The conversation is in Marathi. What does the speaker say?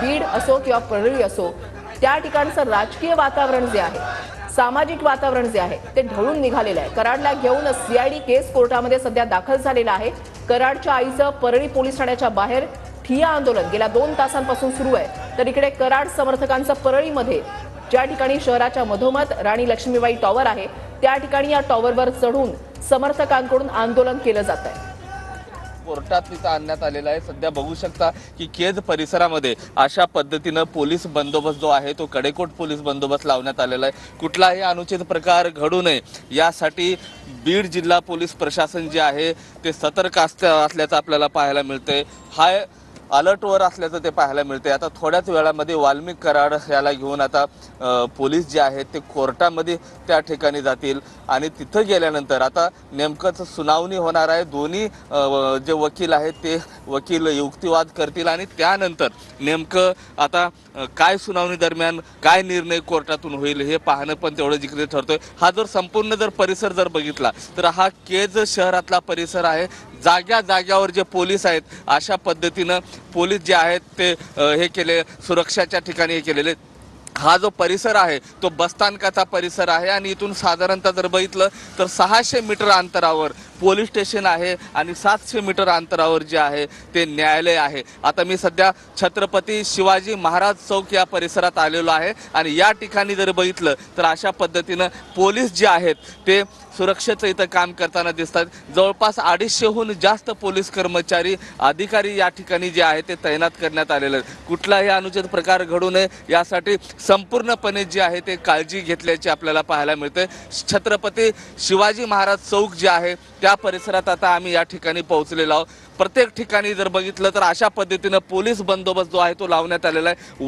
बीड असो किंवा परळी असो, त्या ठिकाणचं राजकीय वातावरण जे आहे, सामाजिक वातावरण जे आहे ते ढवळून निघालेलं आहे। कराडला घेऊन सीआयडी केस कोर्टामध्ये सध्या दाखल झालेला आहे। कराडच्या आईचं परळी पोलीस ठाण्याच्या बाहेर ठिय्या आंदोलन गेल्या 2 तासांपासून सुरू आहे। तर इकडे कराड समर्थकांचं परळीमध्ये ज्या ठिकाणी शहराच्या मधोमध राणी लक्ष्मीबाई टॉवर आहे, त्या ठिकाणी या टॉवरवर चढून समर्थकांकडून आंदोलन केलं जात आहे। कोर्टात तिथं आणण्यात आलेला आहे। सध्या बघू शकता की केज परिसरामध्ये अशा पद्धतीनं पोलीस बंदोबस्त जो आहे तो कडेकोट पोलीस बंदोबस्त लावण्यात आलेला आहे। कुठलाही अनुचित प्रकार घडू नये यासाठी बीड जिल्हा पोलीस प्रशासन जे आहे ते सतर्क असल्याचं आपल्याला पाहायला मिळतंय। हाय अलर्टवर असल्याचं ते पाहायला मिळते। आता थोड्याच वेळामध्ये वाल्मिक कराड याला घेऊन आता पोलीस जे आहेत ते कोर्टामध्ये त्या ठिकाणी जातील आणि तिथं गेल्यानंतर आता नेमकंच सुनावणी होणार आहे। दोन्ही जे वकील आहेत ते वकील युक्तिवाद करतील आणि त्यानंतर नेमकं आता काय सुनावणी दरम्यान काय निर्णय कोर्टातून होईल हे पाहणं पण तेवढं जिक्र ठरतोय। हा जर संपूर्ण जर परिसर जर बघितला तर हा केज शहरातला परिसर आहे। जाग्या जाग्यावर जे पोलीस आहेत अशा पद्धतीनं पोलीस जे आहेत ते हे केले, सुरक्षाच्या ठिकाणी हे केलेले। हा जो परिसर आहे तो बसस्थानकाचा परिसर आहे आणि इथून साधारणतः जर बघितलं तर 600 मीटर अंतरावर पोलीस स्टेशन आहे आणि 700 मीटर अंतरावर जे आहे ते न्यायालय आहे। आता मी सध्या छत्रपती शिवाजी महाराज चौक या परिसरात आलेलो आहे आणि या ठिकाणी जर बघितलं तर अशा पद्धतीनं पोलीस जे आहेत ते सुरक्षेचं इथं काम करताना दिसतात। जवळपास 250हून जास्त पोलीस कर्मचारी अधिकारी या ठिकाणी जे आहे ते तैनात करण्यात आलेले आहेत। कुठलाही अनुचित प्रकार घडू नये यासाठी संपूर्णपणे जे आहे ते काळजी घेतल्याची आपल्याला पाहायला मिळते। छत्रपती शिवाजी महाराज चौक जे आहे त्या परिसरात आता आम्ही या ठिकाणी पोहोचलेलो आहोत। प्रत्येक ठिकाणी जर बघितलं तर अशा पद्धतीनं पोलीस बंदोबस्त जो आहे तो लावण्यात आलेला आहे।